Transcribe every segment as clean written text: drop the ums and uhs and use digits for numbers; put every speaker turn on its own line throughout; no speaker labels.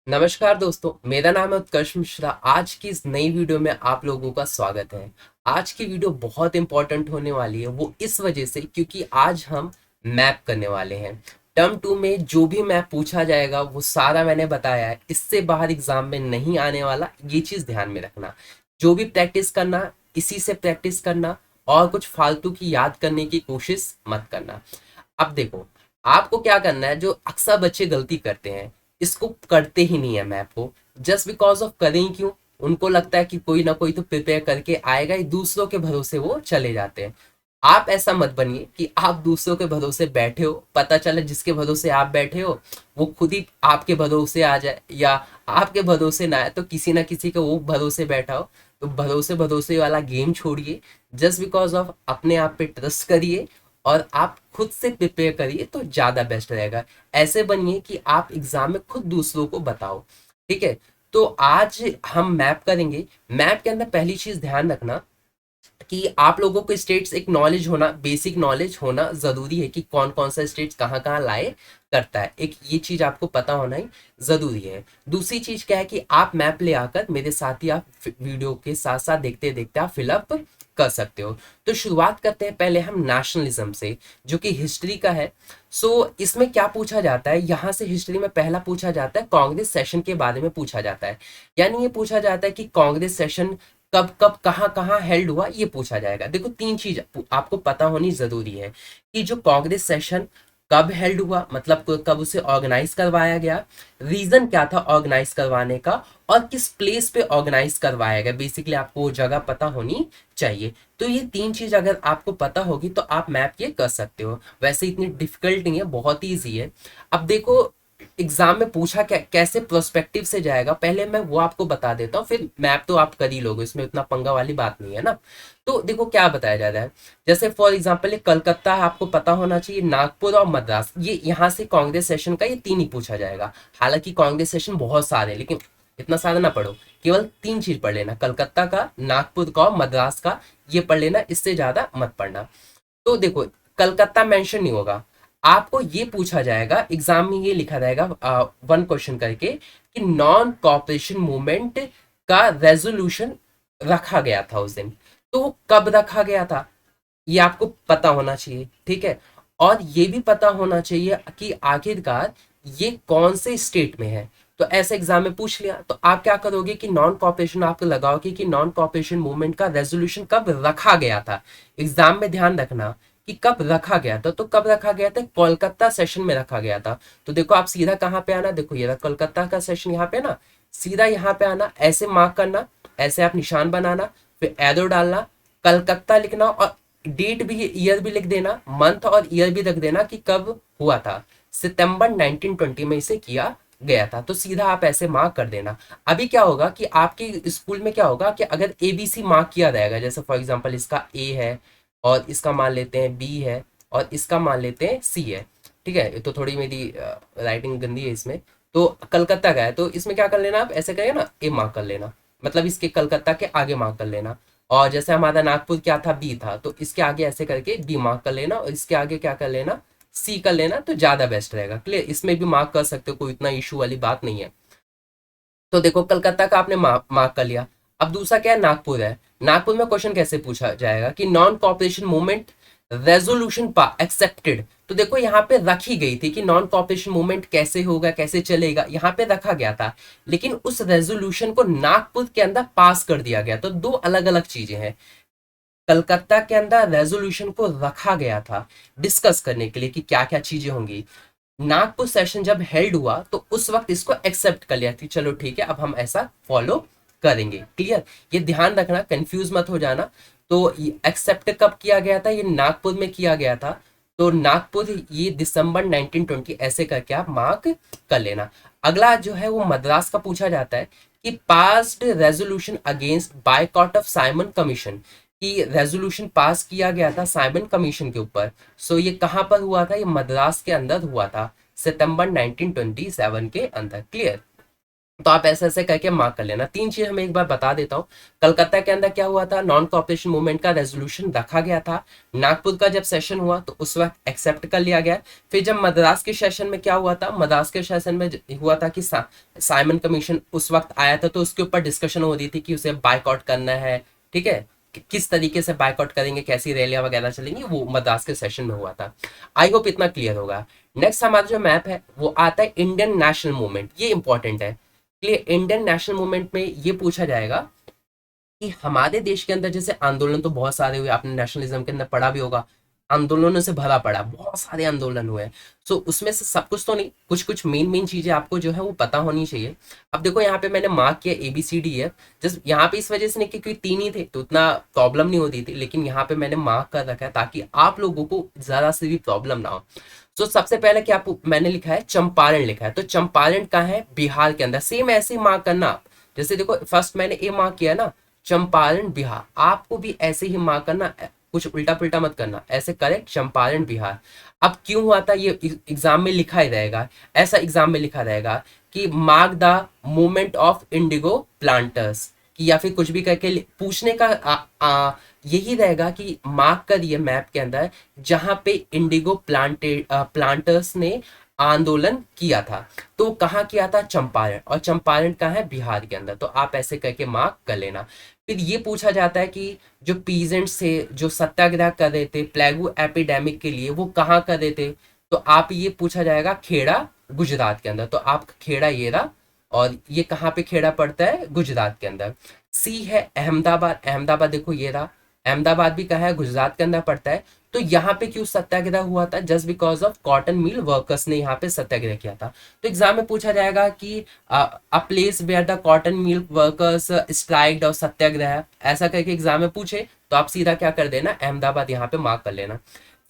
नमस्कार दोस्तों, मेरा नाम है उत्कर्ष मिश्रा। आज की इस नई वीडियो में आप लोगों का स्वागत है। आज की वीडियो बहुत इंपॉर्टेंट होने वाली है, वो इस वजह से क्योंकि आज हम मैप करने वाले हैं। टर्म टू में जो भी मैप पूछा जाएगा वो सारा मैंने बताया है, इससे बाहर एग्जाम में नहीं आने वाला, ये चीज़ ध्यान में रखना। जो भी प्रैक्टिस करना, इसी से प्रैक्टिस करना, और कुछ फालतू की याद करने की कोशिश मत करना। अब देखो, आपको क्या करना है, जो अक्सर बच्चे गलती करते हैं, इसको करते ही नहीं है मैप को। जस्ट बिकॉज ऑफ करें क्यों, उनको लगता है कि कोई ना कोई तो प्रिपेयर करके आएगा ही, दूसरों के भरोसे वो चले जाते हैं। आप ऐसा मत बनिए कि आप दूसरों के भरोसे बैठे हो, पता चले जिसके भरोसे आप बैठे हो वो खुद ही आपके भरोसे आ जाए, या आपके भरोसे ना आए तो किसी ना किसी के वो भरोसे बैठा हो। तो भरोसे भरोसे वाला गेम छोड़िए, जस्ट बिकॉज ऑफ अपने आप पे ट्रस्ट करिए और आप खुद से प्रिपेयर करिए तो ज़्यादा बेस्ट रहेगा। ऐसे बनिए कि आप एग्जाम में खुद दूसरों को बताओ। ठीक है, तो आज हम मैप करेंगे। मैप के अंदर पहली चीज़ ध्यान रखना कि आप लोगों को स्टेट्स एक नॉलेज होना, बेसिक नॉलेज होना ज़रूरी है कि कौन कौन सा स्टेट्स कहाँ कहाँ लाए करता है। एक ये चीज़ आपको पता होना ही ज़रूरी है। दूसरी चीज़ क्या है कि आप मैप ले आकर मेरे साथ ही आप वीडियो के साथ साथ देखते देखते आप फिलअप कर सकते हो। तो शुरुआत करते हैं पहले हम नेशनलिज्म से, जो कि हिस्ट्री का है। इसमें क्या पूछा जाता है, यहाँ से हिस्ट्री में पहला पूछा जाता है कांग्रेस सेशन के बारे में पूछा जाता है। यानी ये पूछा जाता है कि कांग्रेस सेशन कब कब कहाँ कहाँ हेल्ड हुआ, ये पूछा जाएगा। देखो, तीन चीज आपको पता होनी जरूरी है कि जो कांग्रेस सेशन कब हेल्ड हुआ, मतलब कब उसे ऑर्गेनाइज करवाया गया, रीजन क्या था ऑर्गेनाइज करवाने का, और किस प्लेस पे ऑर्गेनाइज करवाया गया। बेसिकली आपको वो जगह पता होनी चाहिए। तो ये तीन चीज अगर आपको पता होगी तो आप मैप ये कर सकते हो। वैसे इतनी डिफिकल्ट नहीं है, बहुत ईजी है। अब देखो, एग्जाम में पूछा कैसे प्रोस्पेक्टिव से जाएगा, पहले मैं वो आपको बता देता हूँ, फिर मैप तो आप कर ही लोगे, इसमें उतना पंगा वाली बात नहीं है ना। तो देखो क्या बताया जा रहा है। जैसे फॉर एग्जांपल ये कलकत्ता है, आपको पता होना चाहिए, नागपुर और मद्रास, ये यहाँ से कांग्रेस सेशन का ये तीन ही पूछा जाएगा। हालांकि कांग्रेस सेशन बहुत सारे हैं, लेकिन इतना सारा ना पढ़ो, केवल तीन चीज पढ़ लेना, कलकत्ता का, नागपुर का और मद्रास का, ये पढ़ लेना, इससे ज्यादा मत पढ़ना। तो देखो, कलकत्ता मेंशन नहीं होगा। आपको ये पूछा जाएगा एग्जाम में, ये लिखा रहेगा वन क्वेश्चन करके कि नॉन कॉपरेशन मूवमेंट का रेजोल्यूशन रखा गया था उस दिन। तो वो कब रखा गया था, ये आपको पता होना चाहिए। ठीक है, और ये भी पता होना चाहिए कि आखिरकार ये कौन से स्टेट में है। तो ऐसे एग्जाम में पूछ लिया तो आप क्या करोगे कि नॉन कॉपरेशन आप लगाओगे कि नॉन कॉपरेशन मूवमेंट का रेजोल्यूशन कब रखा गया था। एग्जाम में ध्यान रखना कि कब रखा गया था। तो कब रखा गया था, कोलकाता सेशन में रखा गया था। तो देखो आप सीधा कहाँ पे आना, देखो ये रहा कोलकाता का सेशन यहाँ पे ना, सीधा यहाँ पे आना, ऐसे मार्क करना, ऐसे आप निशान बनाना, फिर एरो डालना, कलकत्ता लिखना, और डेट भी, ईयर भी लिख देना, मंथ और ईयर भी रख देना कि कब हुआ था। सितंबर 1920 में इसे किया गया था। तो सीधा आप ऐसे मार्क कर देना। अभी क्या होगा कि आपके स्कूल में क्या होगा कि अगर ABC मार्क किया जाएगा, जैसे फॉर एग्जांपल इसका A है, और इसका मान लेते हैं B है, और इसका मान लेते हैं C है। ठीक है, ये तो थोड़ी मेरी राइटिंग गंदी है इसमें। तो कलकत्ता का है, तो इसमें क्या कर लेना, आप ऐसे करें ना, A मार्क कर लेना, मतलब इसके कलकत्ता के आगे मार्क कर लेना। और जैसे हमारा नागपुर क्या था, बी था, तो इसके आगे ऐसे करके बी मार्क कर लेना, और इसके आगे क्या कर लेना, सी कर लेना, तो ज्यादा बेस्ट रहेगा। क्लियर, इसमें भी मार्क कर सकते हो, कोई इतना इशू वाली बात नहीं है। तो देखो कलकत्ता का आपने मार्क कर लिया। अब दूसरा क्या है, नागपुर है। नागपुर में क्वेश्चन कैसे पूछा जाएगा कि नॉन कॉपरेशन मूवमेंट रेजोल्यूशन पा एक्सेप्टेड। तो देखो यहाँ पे रखी गई थी कि नॉन कॉपरेशन मूवमेंट कैसे होगा, कैसे चलेगा, यहाँ पे रखा गया था, लेकिन उस रेजोल्यूशन को नागपुर के अंदर पास कर दिया गया। तो दो अलग अलग चीजें हैं। कलकत्ता के अंदर रेजोल्यूशन को रखा गया था डिस्कस करने के लिए कि क्या क्या चीजें होंगी। नागपुर सेशन जब हेल्ड हुआ तो उस वक्त इसको एक्सेप्ट कर लिया कि चलो ठीक है, अब हम ऐसा फॉलो करेंगे। क्लियर, ये ध्यान रखना, कंफ्यूज मत हो जाना। तो एक्सेप्ट कब किया गया था, ये नागपुर में किया गया था। तो नागपुर ये दिसंबर 1920, ऐसे करके आप मार्क कर लेना। अगला जो है वो मद्रास का पूछा जाता है कि passed resolution against boycott of Simon commission, कि रेजोल्यूशन पास किया गया था साइमन कमीशन के ऊपर। ये कहां पर हुआ था, ये मद्रास के अंदर हुआ था, सितंबर 1927 के अंदर। क्लियर। तो आप ऐसे ऐसे करके मार्क कर लेना। तीन चीज हमें एक बार बता देता हूँ। कलकत्ता के अंदर क्या हुआ था, नॉन कॉपरेशन मूवमेंट का रेजोल्यूशन रखा गया था। नागपुर का जब सेशन हुआ तो उस वक्त एक्सेप्ट कर लिया गया। फिर जब मद्रास के सेशन में क्या हुआ था, मद्रास के सेशन में हुआ था कि साइमन कमीशन उस वक्त आया था, तो उसके ऊपर डिस्कशन हो रही थी कि उसे बाइकआउट करना है। ठीक है, किस तरीके से बाइकआउट करेंगे, कैसी रैलियां वगैरह चलेंगी, वो मद्रास के सेशन में हुआ था। आई होप इतना क्लियर होगा। नेक्स्ट हमारा जो मैप है वो आता है इंडियन नेशनल मूवमेंट। ये इंपॉर्टेंट है। इसलिए इंडियन नेशनल मूवमेंट में ये पूछा जाएगा कि हमारे देश के अंदर जैसे आंदोलन तो बहुत सारे हुए, आपने नेशनलिज्म के अंदर पढ़ा भी होगा, आंदोलनों से भरा पड़ा, बहुत सारे आंदोलन हुए। सो उसमें से सब कुछ तो नहीं, कुछ कुछ मेन मेन चीजें आपको जो है वो पता होनी चाहिए। अब देखो यहाँ पे मैंने मार्क किया ABCD F, जस्ट यहाँ पे इस वजह से नहीं क्योंकि तीन ही थे तो उतना प्रॉब्लम नहीं होती थी, लेकिन यहाँ पे मैंने मार्क कर रखा है ताकि आप लोगों को जरा से भी प्रॉब्लम ना हो। तो सबसे पहले क्या मैंने लिखा है, चंपारण लिखा है। तो चंपारण कहाँ है, बिहार के अंदर। सेम ऐसे ही मार्क करना आप, जैसे देखो फर्स्ट मैंने ए मार्क किया ना, चंपारण बिहार, आपको भी ऐसे ही मार्क करना, कुछ उल्टा पुल्टा मत करना, ऐसे करेक्ट, चंपारण बिहार। अब क्यों हुआ था ये एग्जाम में लिखा ही रहेगा, ऐसा एग्जाम में लिखा रहेगा कि mark the movement of Indigo planters, कि या फिर कुछ भी करके पूछने का यही रहेगा कि मार्क करिए मैप के अंदर जहां पे इंडिगो प्लांटर्स ने आंदोलन किया था। तो कहाँ किया था, चंपारण, और चंपारण कहाँ है, बिहार के अंदर। तो आप ऐसे करके मार्क कर लेना। फिर ये पूछा जाता है कि जो पीजेंट्स थे जो सत्याग्रह कर रहे थे प्लेगू एपिडेमिक के लिए, वो कहाँ कर रहे थे। तो आप ये पूछा जाएगा खेड़ा, गुजरात के अंदर। तो आप खेड़ा ये रहा, और ये कहाँ पे खेड़ा पड़ता है, गुजरात के अंदर। सी है अहमदाबाद, अहमदाबाद देखो ये रहा, अहमदाबाद भी कहाँ है, गुजरात के अंदर पड़ता है। तो यहाँ पे क्यों सत्याग्रह हुआ था, just because of cotton mill workers ने यहाँ पे सत्याग्रह किया था। तो एग्जाम में पूछा जाएगा कि a place where the cotton mill workers striked और सत्याग्रह, ऐसा करके एग्जाम में पूछे तो आप सीधा क्या कर देना, अहमदाबाद यहाँ पे मार्क कर लेना।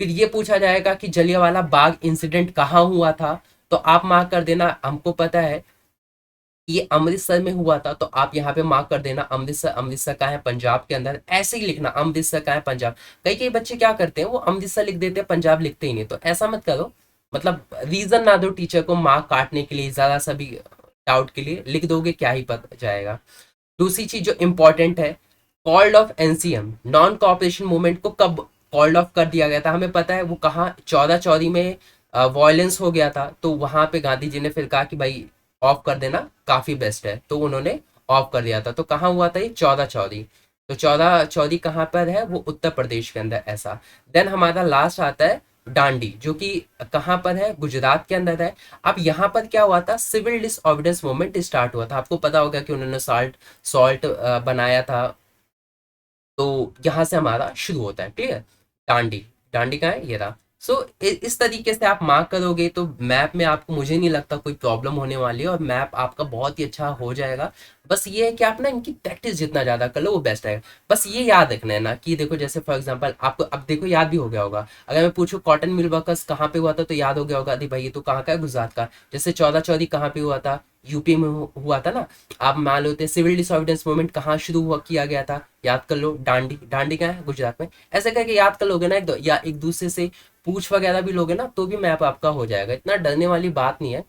फिर ये पूछा जाएगा कि जलियांवाला बाग इंसिडेंट कहाँ हुआ था, तो आप मार्क कर देना, हमको पता है ये अमृतसर में हुआ था, तो आप यहाँ पे मार्क कर देना अमृतसर। अमृतसर का है, पंजाब के अंदर, ऐसे ही लिखना अमृतसर का है, पंजाब। कई कई बच्चे क्या करते हैं, वो अमृतसर लिख देते हैं, पंजाब लिखते ही नहीं। तो ऐसा मत करो, मतलब रीजन ना दो टीचर को मार्क काटने के लिए, ज्यादा सा भी डाउट के लिए लिख दोगे क्या ही पता जाएगा। दूसरी चीज जो इंपॉर्टेंट है, called off NCM, non cooperation movement को कब कॉल्ड ऑफ कर दिया गया था, हमें पता है वो कहाँ, 14 चौरी में वॉयलेंस हो गया था। तो वहां पे गांधी जी ने फिर कहा कि भाई ऑफ कर देना काफी बेस्ट है, तो उन्होंने ऑफ कर दिया था। तो कहाँ हुआ था ये, 14 चौरी। तो 14 चौरी कहाँ पर है, वो उत्तर प्रदेश के अंदर, ऐसा। देन हमारा लास्ट आता है डांडी, जो कि कहाँ पर है, गुजरात के अंदर है। अब यहाँ पर क्या हुआ था, सिविल डिसऑर्डरेंस मूवमेंट स्टार्ट हुआ था। आपको पता होगा कि उन्होंने सॉल्ट बनाया था। तो यहाँ से हमारा शुरू होता है, क्लियर। डांडी, डांडी का है ये रहा। सो इस तरीके से आप मार्क करोगे तो मैप में आपको, मुझे नहीं लगता कोई प्रॉब्लम होने वाली है, और मैप आपका बहुत ही अच्छा हो जाएगा। बस ये है कि आप ना इनकी प्रैक्टिस जितना ज्यादा कर लो वो बेस्ट है। बस ये याद रखना है ना कि देखो जैसे फॉर एग्जांपल आपको अब देखो याद भी हो गया होगा, अगर मैं पूछूं कॉटन मिल वर्कर्स कहाँ पे हुआ था, तो याद हो गया होगा, अरे भाई ये तो कहाँ का है, गुजरात का। जैसे 14 चौरी कहाँ पे हुआ था, यूपी में हुआ था ना। आप मान लेते सिविल डिसऑर्डरेंस मूवमेंट कहाँ शुरू हुआ किया गया था, याद कर लो, डांडी, डांडी कहाँ है, गुजरात में। ऐसे करके याद कर लोगे ना, या एक दूसरे से पूछ वगैरह भी लोगे ना, तो भी मैप आपका हो जाएगा, इतना डरने वाली बात नहीं है।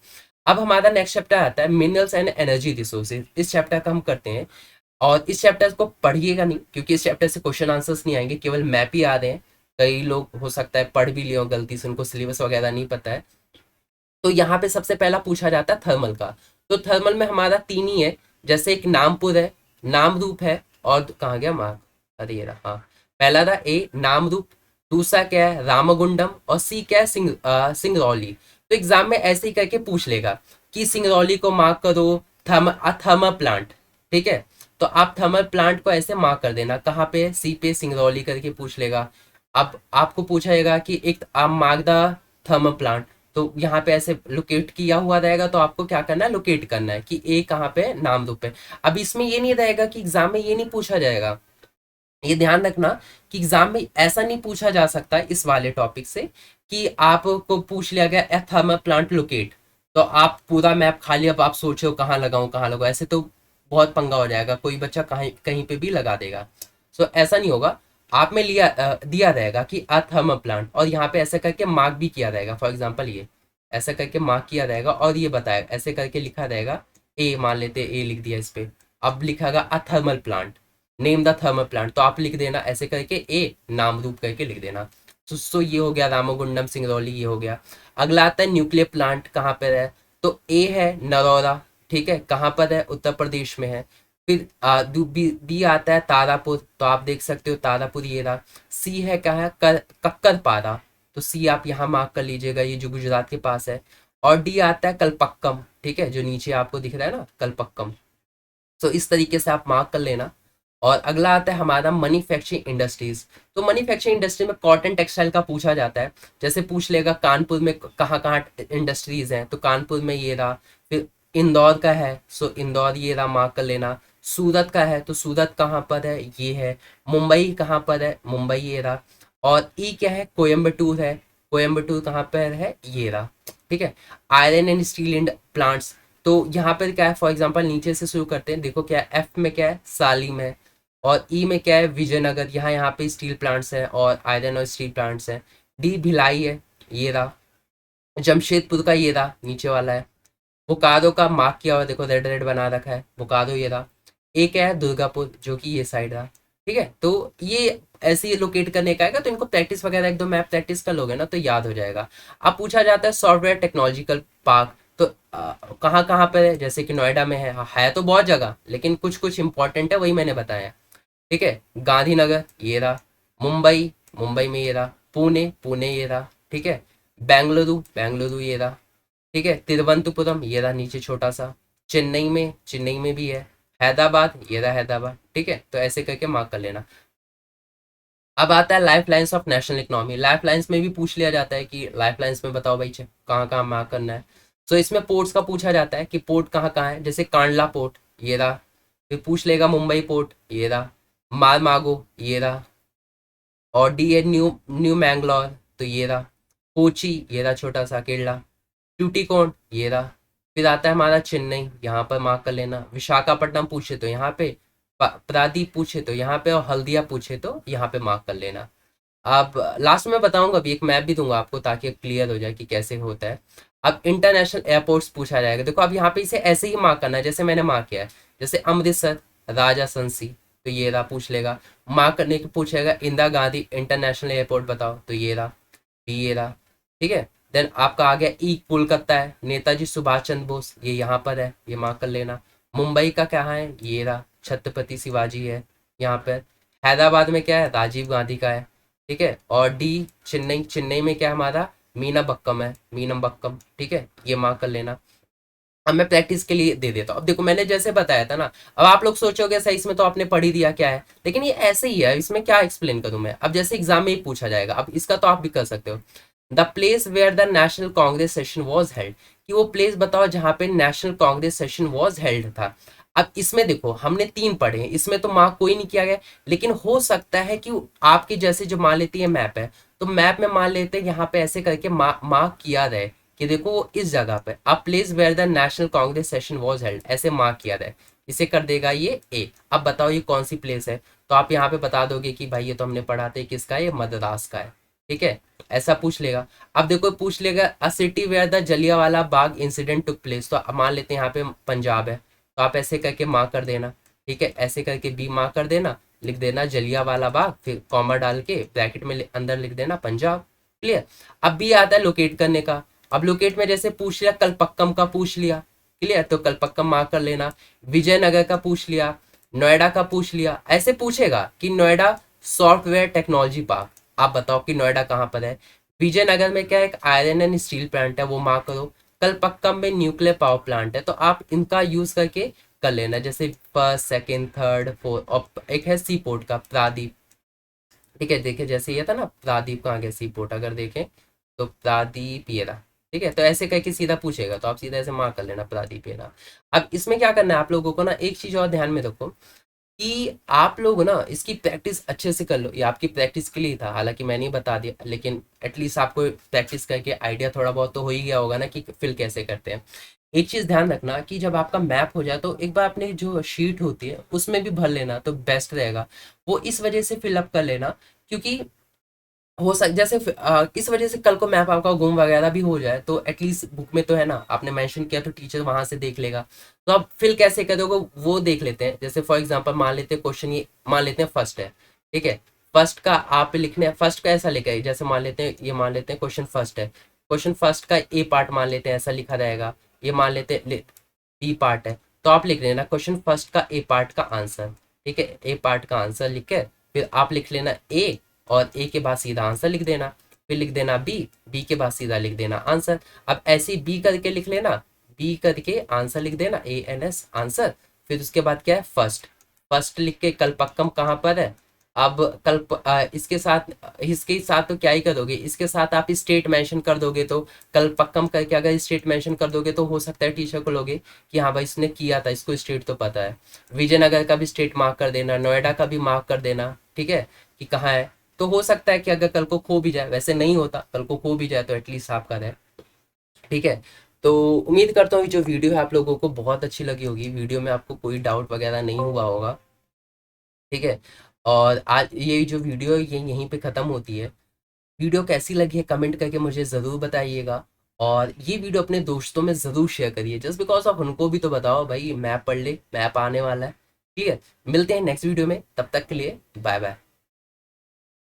अब हमारा नेक्स्ट चैप्टर आता है मिनरल्स एंड एनर्जी रिसोर्सेज। इस चैप्टर का हम करते हैं, और इस चैप्टर को पढ़िएगा नहीं क्योंकि इस चैप्टर से क्वेश्चन आंसर्स नहीं आएंगे, केवल मैप ही आ रहे हैं। कई लोग हो सकता है पढ़ भी लिए हो गलती से, उनको सिलेबस वगैरह नहीं पता है। तो यहाँ पे सबसे पहला पूछा जाता है थर्मल का। तो थर्मल में हमारा तीन ही है, जैसे एक नामपुर है, नाम रूप है, और कहाँ गया मार्क, अरे ये रहा, हाँ। पहला था ए नाम रूप, दूसरा क्या है रामगुंडम, और सी क्या है सिंगरौली। तो एग्जाम में ऐसे ही करके पूछ लेगा कि सिंगरौली को मार्क करो, थर्मल प्लांट, ठीक है। तो आप थर्मल प्लांट को ऐसे मार्क कर देना, कहाँ पे, सी पे सिंगरौली करके पूछ लेगा। अब आपको पूछा जाएगा कि एक आप मार्क द थर्मल प्लांट, तो यहाँ पे ऐसे लोकेट किया हुआ रहेगा, तो आपको क्या करना है, लोकेट करना है कि ए कहाँ पे, नाम रूप पे। अब इसमें ये नहीं रहेगा कि एग्जाम में ये नहीं पूछा जाएगा, ये ध्यान रखना कि एग्जाम में ऐसा नहीं पूछा जा सकता इस वाले टॉपिक से कि आपको पूछ लिया गया ए थर्मल प्लांट लोकेट, तो आप पूरा मैप खाली, अब आप सोचो कहाँ लगाऊं कहाँ लगाऊं, ऐसे तो बहुत पंगा हो जाएगा, कोई बच्चा कहीं कहीं पे भी लगा देगा। सो ऐसा नहीं होगा, आप में दिया रहेगा कि अ थर्मल प्लांट, और यहाँ पे ऐसे करके मार्क भी किया रहेगा। फॉर एग्जाम्पल ये ऐसा करके मार्क किया रहेगा, और ये बताया ऐसे करके लिखा रहेगा ए मान लेते ए लिख दिया इस पे। अब लिखागा a thermal plant, name the thermal plant, तो आप लिख देना ऐसे करके ए नाम रूप करके लिख देना। तो ये हो गया रामागुंडम सिंगरौली, ये हो गया। अगला आता है न्यूक्लियर प्लांट कहाँ पर है, तो ए है नरौरा, ठीक है, कहाँ पर है, उत्तर प्रदेश में है। फिर बी आता है तारापुर, तो आप देख सकते हो तारापुर ये रहा। सी है क्या है, कक्कर पारा, तो सी आप यहाँ मार्क कर लीजिएगा, ये जो गुजरात के पास है। और डी आता है कलपक्कम, ठीक है, जो नीचे आपको दिख रहा है ना कलपक्कम। तो इस तरीके से आप मार्क कर लेना। और अगला आता है हमारा मैन्युफैक्चरिंग इंडस्ट्रीज। तो मैन्युफैक्चरिंग इंडस्ट्री में कॉटन टेक्सटाइल का पूछा जाता है। जैसे पूछ लेगा कानपुर में कहाँ कहाँ इंडस्ट्रीज हैं, तो कानपुर में ये रहा। फिर इंदौर का है, सो इंदौर ये रहा, मार्क कर लेना। सूरत का है, तो सूरत कहाँ पर है, ये है। मुंबई कहाँ पर है, मुंबई ये रहा। और ई क्या है, कोयम्बटूर है, कोयम्बटूर कहाँ पर है, ये रहा, ठीक है। आयरन एंड स्टील प्लांट्स, तो यहाँ पर क्या है, फॉर एग्जांपल नीचे से शुरू करते हैं, देखो क्या है, एफ में क्या है, सालिम है। और ई में क्या है, विजयनगर, यहाँ पे स्टील प्लांट्स हैं और आयरन और स्टील प्लांट्स हैं। डी भिलाई है, ये रहा। जमशेदपुर का ये रहा, नीचे वाला है। बोकारो का मार्क किया हुआ देखो, रेड रेड बना रखा है, बोकारो ये रहा। एक क्या है दुर्गापुर, जो कि ये साइड रहा, ठीक है। तो ये ऐसे ही लोकेट करने का आएगा, तो इनको प्रैक्टिस वगैरह एक दो मैप प्रैक्टिस कर लोगे ना तो याद हो जाएगा। अब पूछा जाता है सॉफ्टवेयर टेक्नोलॉजिकल पार्क, तो कहाँ कहाँ पर है, जैसे कि नोएडा में है, है तो बहुत जगह लेकिन कुछ कुछ इंपॉर्टेंट है, वही मैंने बताया, ठीक है। गांधीनगर ये रहा, मुंबई, मुंबई में ये रहा, पुणे, पुणे ये रहा, ठीक है। बेंगलुरु, बेंगलुरु ये रहा, ठीक है। तिरुवनंतपुरम ये रहा नीचे छोटा सा। चेन्नई में, चेन्नई में भी है। हैदराबाद ये रहा हैदराबाद, ठीक है। तो ऐसे करके मार्क कर लेना। अब आता है life lines of national economy. Life lines में भी पूछ लिया जाता है कि लाइफ लाइन्स में बताओ भाई कहाँ कहाँ मार्क करना है। तो इसमें पोर्ट्स का पूछा जाता है कि पोर्ट कहाँ कहाँ है, जैसे कांडला पोर्ट ये रहा। फिर पूछ लेगा मुंबई पोर्ट ये रहा, मारमागो ये रहा। और डी है न्यू न्यू मैंगलोर, तो ये रहा। कोची ये रहा छोटा सा केरला। ट्यूटिकोण ये रहा। फिर आता है हमारा चेन्नई, यहाँ पर मार्क कर लेना। विशाखापट्टनम पूछे तो यहाँ पे, प्रादीप पूछे तो यहाँ पे, और हल्दिया पूछे तो यहाँ पे मार्क कर लेना। अब लास्ट में बताऊंगा, अभी एक मैप भी दूंगा आपको ताकि क्लियर हो जाए कि कैसे होता है। अब इंटरनेशनल एयरपोर्ट्स पूछा जाएगा, देखो अब यहाँ पे इसे ऐसे ही मार्क करना है जैसे मैंने मार्क किया है। जैसे अमृतसर, राजा संसी, तो ये रहा, पूछ लेगा। मार्क करने के पूछेगा इंदिरा गांधी इंटरनेशनल एयरपोर्ट बताओ, तो ये रहा, ये रहा, ठीक है। देन आपका आ गया ई, कोलकाता है, नेताजी सुभाष चंद्र बोस, ये यहाँ पर है, ये मार्क कर लेना। मुंबई का क्या है, ये रहा, छत्रपति शिवाजी है यहाँ पर। हैदराबाद में क्या है, राजीव गांधी का है, ठीक है। और डी चेन्नई, चेन्नई में क्या हमारा मीना बक्कम है, मीनम बक्कम, ठीक है, ये मार्क कर लेना। अब मैं प्रैक्टिस के लिए दे देता हूँ। अब देखो मैंने जैसे बताया था ना, अब आप लोग सोचोगे सही इसमें तो आपने पढ़ ही दिया क्या है, लेकिन ये ऐसे ही है, इसमें क्या एक्सप्लेन करूँ मैं। अब जैसे एग्जाम में ही पूछा जाएगा, अब इसका तो आप भी कर सकते हो। The place where the national Congress session was held, कि वो प्लेस बताओ जहाँ पे national Congress session was held था। अब इसमें देखो हमने तीन पढ़े हैं, इसमें तो मार्क कोई नहीं किया गया, लेकिन हो सकता है कि आपके जैसे जो मान लेती है मैप है, तो मैप में मान लेते हैं यहाँ पे ऐसे करके मार्क किया जाए कि देखो वो इस जगह पे, अब place where the national Congress session was held ऐसे मार्क किया जाए, इसे कर देगा ये ए। अब बताओ ये कौन सी प्लेस है, तो आप यहाँ पे बता दोगे कि भाई ये तो हमने पढ़ा था, किसका, ये मद्रास का है, ठीक है। ऐसा पूछ लेगा। अब देखो पूछ लेगा a city where the Jallianwala Bagh incident took place, तो मान लेते हैं यहाँ पे पंजाब है, तो आप ऐसे करके मार्क कर देना, ठीक है। ऐसे करके बी मार्क कर देना, लिख देना जलियांवाला बाग, फिर कॉमा डाल के ब्रैकेट में अंदर लिख देना पंजाब, क्लियर। अब बी आता है लोकेट करने का। अब लोकेट में जैसे पूछ लिया कलपक्कम का पूछ लिया, क्लियर, तो कलपक्कम मार्क कर लेना। विजयनगर का पूछ लिया, नोएडा का पूछ लिया, ऐसे पूछेगा कि नोएडा सॉफ्टवेयर टेक्नोलॉजी पार्क, आप बताओ कि नोएडा कहाँ पर है। विजयनगर में क्या है, एक आयरन एंड स्टील प्लांट है, वो मार्क करो। कलपक्कम में न्यूक्लियर पावर प्लांट है, तो आप इनका यूज करके कर लेना, जैसे फर्स्ट सेकंड थर्ड फोर्थ। और एक है सी पोर्ट का प्रादीप, ठीक है, देखिए जैसे ये था ना प्रादीप कहाँ गया सी पोर्ट, अगर देखें तो प्रादीप ये रहा, ठीक है। तो ऐसे करके सीधा पूछेगा, तो आप सीधा ऐसे मार्क कर लेना प्रादीप ये रहा। अब इसमें क्या करना है आप लोगों को ना, एक चीज और ध्यान में रखो कि आप लोग ना इसकी प्रैक्टिस अच्छे से कर लो। ये आपकी प्रैक्टिस के लिए था, हालांकि मैंने ही बता दिया, लेकिन एटलीस्ट आपको प्रैक्टिस करके आइडिया थोड़ा बहुत तो हो ही गया होगा ना कि फिल कैसे करते हैं। एक चीज ध्यान रखना कि जब आपका मैप हो जाए तो एक बार अपनी जो शीट होती है उसमें भी भर लेना, तो बेस्ट रहेगा। वो इस वजह से फिलअप कर लेना क्योंकि हो सक जैसे इस वजह से कल को मैप आपका गुम वगैरह भी हो जाए तो एटलीस्ट बुक में तो है ना, आपने मेंशन किया तो टीचर वहां से देख लेगा। तो आप फिल कैसे करोगे वो देख लेते हैं। जैसे फॉर एग्जांपल मान लेते हैं क्वेश्चन, ये मान लेते हैं फर्स्ट है, ठीक है। फर्स्ट का आप लिखने, फर्स्ट का ऐसा लिखा है, जैसे मान लेते हैं, ये मान लेते हैं क्वेश्चन फर्स्ट है, क्वेश्चन फर्स्ट का ए पार्ट मान लेते हैं ऐसा लिखा रहेगा, ये मान लेते हैं बी पार्ट है। तो आप लिख लेना क्वेश्चन फर्स्ट का ए पार्ट का आंसर, ठीक है। ए पार्ट का आंसर लिख के फिर आप लिख लेना ए, और ए के बाद सीधा आंसर लिख देना। फिर लिख देना बी, बी के बाद सीधा लिख देना आंसर। अब ऐसे ही बी करके लिख लेना, बी करके आंसर लिख देना, ए एन एस आंसर। फिर उसके बाद क्या है फर्स्ट, फर्स्ट लिख के कलपक्कम कहाँ पर है। अब इसके साथ तो क्या ही करोगे, इसके साथ आप स्टेट मेंशन कर दोगे, तो कलपक्कम करके अगर स्टेट मेंशन कर दोगे तो हो सकता है टीचर को लोगे कि हाँ भाई इसने किया था, इसको स्टेट तो पता है। विजयनगर का भी स्टेट मार्क कर देना, नोएडा का भी मार्क कर देना, ठीक है, कि कहाँ है। तो हो सकता है कि अगर कल को खो भी जाए, वैसे नहीं होता, कल को खो भी जाए तो एटलीस्ट आपका रहे, ठीक है। तो उम्मीद करता हूँ कि जो वीडियो है आप लोगों को बहुत अच्छी लगी होगी, वीडियो में आपको कोई डाउट वगैरह नहीं हुआ होगा, ठीक है। और आज ये जो वीडियो है ये यहीं पे ख़त्म होती है। वीडियो कैसी लगी है कमेंट करके मुझे ज़रूर बताइएगा, और ये वीडियो अपने दोस्तों में ज़रूर शेयर करिए, जस्ट बिकॉज आप उनको भी तो बताओ भाई मैप पढ़ ले, मैप आने वाला है, ठीक है। मिलते हैं नेक्स्ट वीडियो में, तब तक के लिए बाय बाय।